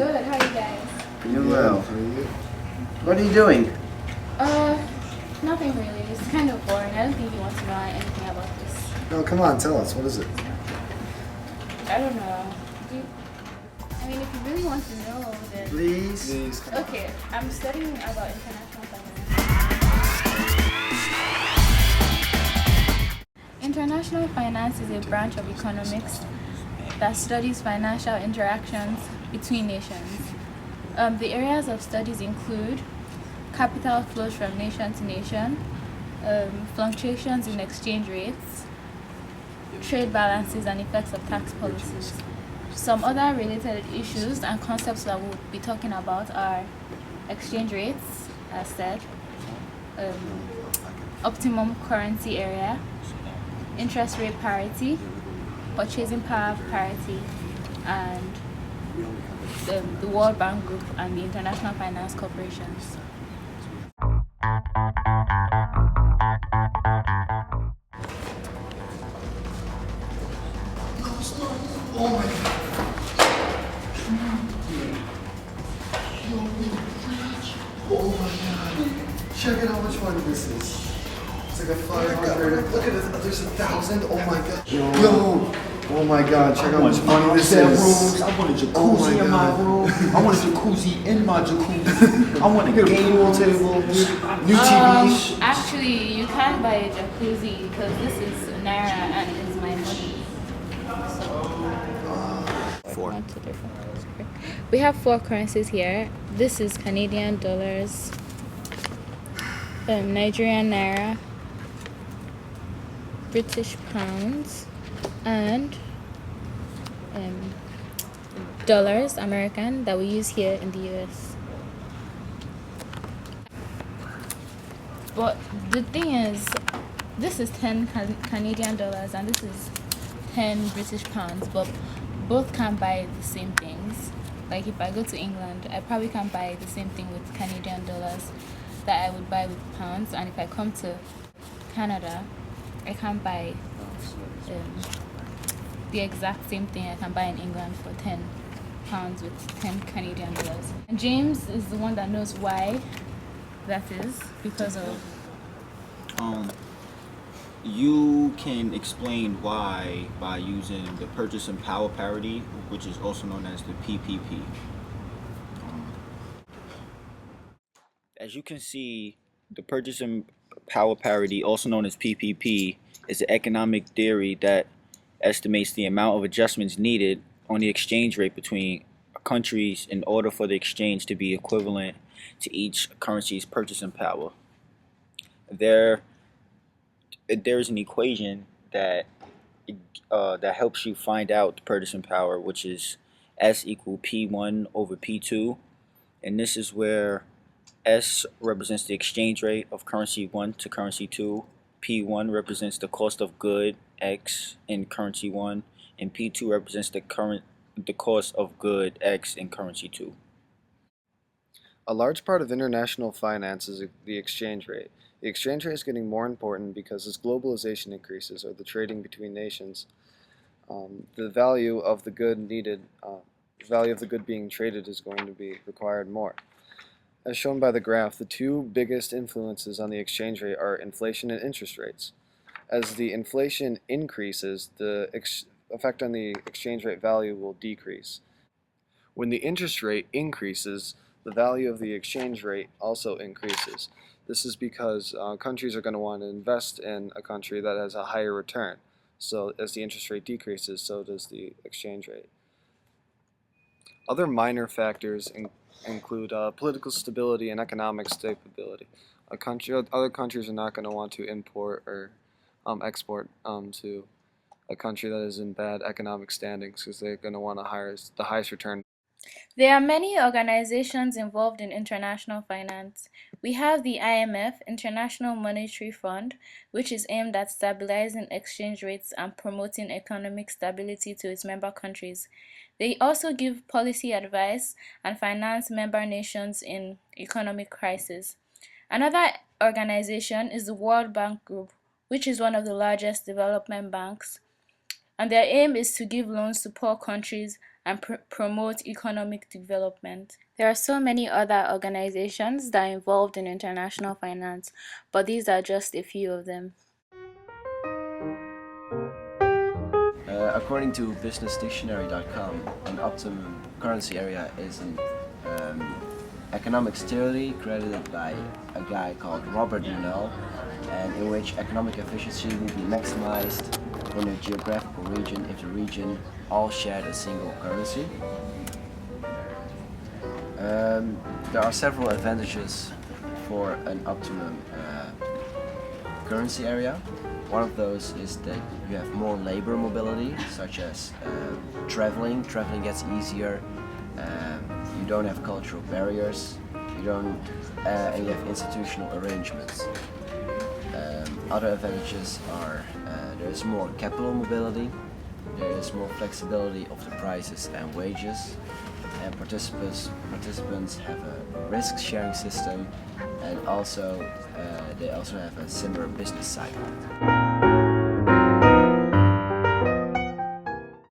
good. How are you guys? Doing well. What are you doing? Nothing really. It's kind of boring. I don't think you want to know anything about this. No, come on, tell us. What is it? I don't know. I mean, if you really want to know, then... Please. Okay, I'm studying about international finance. International finance is a branch of economics that studies financial interactions between nations. The areas of studies include capital flows from nation to nation, fluctuations in exchange rates, trade balances, and effects of tax policies. Some other related issues and concepts that we'll be talking about are exchange rates, as said, optimum currency area, interest rate parity, purchasing power parity, and the World Bank Group and the International Finance Corporations. Oh my god. Oh my god. Check out how much money this is. It's like a 500. Look at it. There's 1,000. Oh my god. Yo. Oh my god. Check out how much money this is. I want a jacuzzi in my room. I want a jacuzzi in my jacuzzi. I want a game pool table. New TV. Actually, you can't buy a jacuzzi because this is Naira and it's my money. Four. We have four currencies here. This is Canadian dollars, Nigerian naira, British pounds, and dollars, American, that we use here in the US. But the thing is, this is 10 Canadian dollars and this is 10 British pounds, but both can't buy the same things. Like if I go to England, I probably can't buy the same thing with Canadian dollars that I would buy with pounds, and if I come to Canada, I can't buy the exact same thing I can buy in England for 10 pounds with 10 Canadian dollars. And James is the one that knows why that is, because of... You can explain why by using the purchasing power parity, which is also known as the PPP. As you can see, the purchasing power parity, also known as PPP, is an economic theory that estimates the amount of adjustments needed on the exchange rate between countries in order for the exchange to be equivalent to each currency's purchasing power. There's an equation that helps you find out the purchasing power, which is S equal P1 over P2, and this is where S represents the exchange rate of currency 1 to currency 2, P1 represents the cost of good X in currency 1, and P2 represents the cost of good X in currency 2. A large part of international finance is the exchange rate. The exchange rate is getting more important because as globalization increases, or the trading between nations, the value of the good being traded is going to be required more. As shown by the graph, the two biggest influences on the exchange rate are inflation and interest rates. As the inflation increases, the effect on the exchange rate value will decrease. When the interest rate increases, the value of the exchange rate also increases. This is because countries are going to want to invest in a country that has a higher return. So as the interest rate decreases, so does the exchange rate. Other minor factors include political stability and economic stability. Other countries are not going to want to import or export to a country that is in bad economic standings because they're going to want the highest return. There are many organizations involved in international finance. We have the IMF, International Monetary Fund, which is aimed at stabilizing exchange rates and promoting economic stability to its member countries. They also give policy advice and finance member nations in economic crisis. Another organization is the World Bank Group, which is one of the largest development banks, and their aim is to give loans to poor countries and promote economic development. There are so many other organizations that are involved in international finance, but these are just a few of them. According to businessdictionary.com, an optimum currency area is an economics theory credited by a guy called Robert Monell, and in which economic efficiency will be maximized in a geographical region if the region all shared a single currency. There are several advantages for an optimum currency area. One of those is that you have more labor mobility, such as traveling. Traveling gets easier. You don't have cultural barriers. And you have institutional arrangements. Other advantages are there is more capital mobility. There is more flexibility of the prices and wages. And participants have a risk-sharing system, and also they also have a similar business cycle.